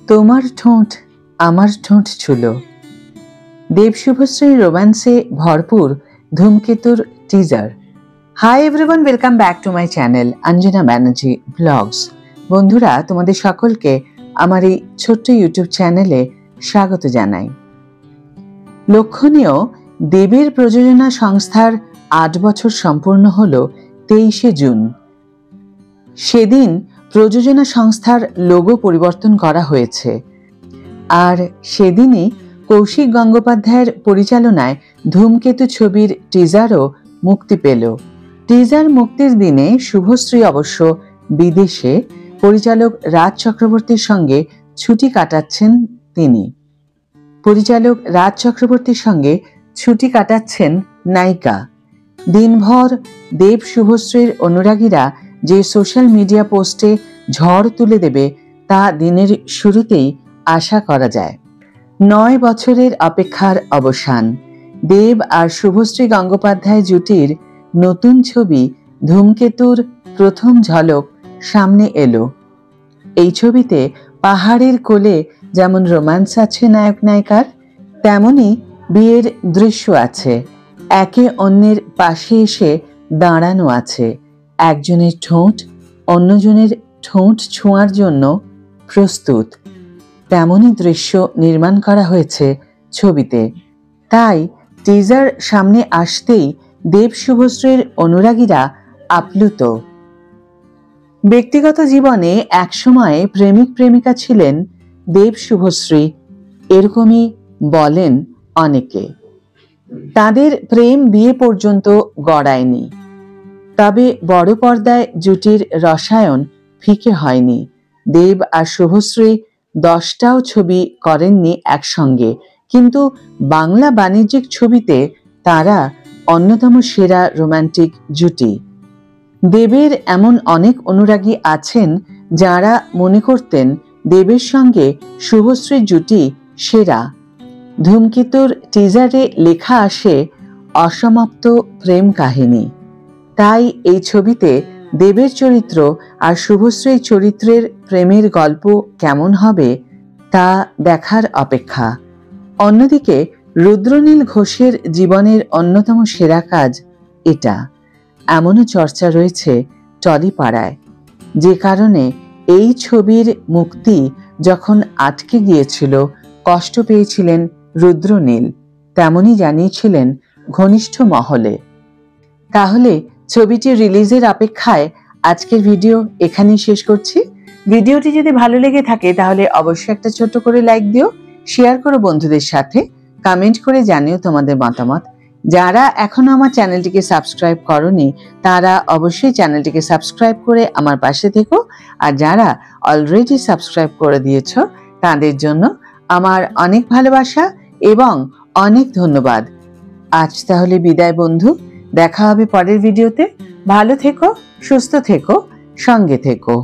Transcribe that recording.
তোমার ঠোঁট আমার ঠোঁট ছুলো। দেব শুভশ্রীর রোম্যান্সে ভরপুর ধূমকেতুর teaser. Hi everyone, welcome back to my channel Anjana Banerjee blogs. বন্ধুরা, তোমাদের সকলকে আমার এই ছোট্ট ইউটিউব চ্যানেলে স্বাগত জানাই। লক্ষণীয়, দেবের প্রযোজনা সংস্থার ৮ বছর সম্পূর্ণ হল ২৩শে জুন। সেদিন প্রযোজনা সংস্থার লোগো পরিবর্তন করা হয়েছে। আর সেদিনই কৌশিক গঙ্গোপাধ্যায়ের পরিচালনায় ধূমকেতু ছবির টিজারও মুক্তি পেল। টিজার মুক্তির দিনে শুভশ্রী অবশ্য বিদেশে পরিচালক রাজ চক্রবর্তীর সঙ্গে ছুটি কাটাচ্ছেন। পরিচালক রাজ চক্রবর্তীর সঙ্গে ছুটি কাটাচ্ছেন নায়িকা। দিনভর দেব শুভশ্রীর অনুরাগীরা যে সোশ্যাল মিডিয়া পোস্টে ঝড় তুলে দেবে তা দিনের শুরুতেই আশা করা যায়। ৯ বছরের অপেক্ষার অবসান। দেব আর শুভশ্রী গঙ্গোপাধ্যায় জুটির নতুন ছবি ধূমকেতুর প্রথম ঝলক সামনে এলো। এই ছবিতে পাহাড়ের কোলে যেমন রোম্যান্স আছে নায়ক নায়িকার, তেমনই বিয়ের দৃশ্য আছে। একে অন্যের পাশে এসে দাঁড়ানো আছে। একজনের ঠোঁট অন্যজনের ঠোঁট ছোঁয়ার জন্য প্রস্তুত। তেমনই দৃশ্য নির্মাণ করা হয়েছে ছবিতে। তাই টিজার সামনে আসতেই দেব শুভশ্রীর অনুরাগীরা আপ্লুত। ব্যক্তিগত জীবনে একসময় প্রেমিক প্রেমিকা ছিলেন দেব শুভশ্রী, এরকমই বলেন অনেকে। তাদের প্রেম বিয়ে পর্যন্ত গড়ায়নি, তবে বড় পর্দায় জুটির রসায়ন ফিকে হয়নি। দেব আর শুভশ্রী 10টাও ছবি করেননি একসঙ্গে, কিন্তু বাংলা বাণিজ্যিক ছবিতে তারা অন্যতম সেরা রোমান্টিক জুটি। দেবের এমন অনেক অনুরাগী আছেন যারা মনে করতেন দেবের সঙ্গে শুভশ্রীর জুটি সেরা। ধূমকেতুর টিজারে লেখা আসে অসমাপ্ত প্রেম কাহিনী। তাই এই ছবিতে দেবের চরিত্র আর শুভশ্রীর চরিত্রের প্রেমের গল্প কেমন হবে তা দেখার অপেক্ষা। অন্যদিকে রুদ্রনীল ঘোষের জীবনের অন্যতম সেরা কাজ এটা, এমনও চর্চা রয়েছে টলিপাড়ায়। যে কারণে এই ছবির মুক্তি যখন আটকে গিয়েছিল, কষ্ট পেয়েছিলেন রুদ্রনীল, তেমনই জানিয়েছিলেন ঘনিষ্ঠ মহলে। তাহলে ছবিটি রিলিজের অপেক্ষায় আজকের ভিডিও এখানেই শেষ করছি। ভিডিওটি যদি ভালো লেগে থাকে তাহলে অবশ্যই একটা ছোট্ট করে লাইক দিও, শেয়ার করো বন্ধুদের সাথে, কমেন্ট করে জানিও তোমাদের মতামত। যারা এখনো আমার চ্যানেলটিকে সাবস্ক্রাইব করোনি তারা অবশ্যই চ্যানেলটিকে সাবস্ক্রাইব করে আমার পাশে থেকো। আর যারা অলরেডি সাবস্ক্রাইব করে দিয়েছো তাদের জন্য আমার অনেক ভালোবাসা এবং অনেক ধন্যবাদ। আজ তাহলে বিদায় বন্ধু, দেখা হবে পরের ভিডিওতে। ভালো থেকো, সুস্থ থেকো, সঙ্গে থেকো।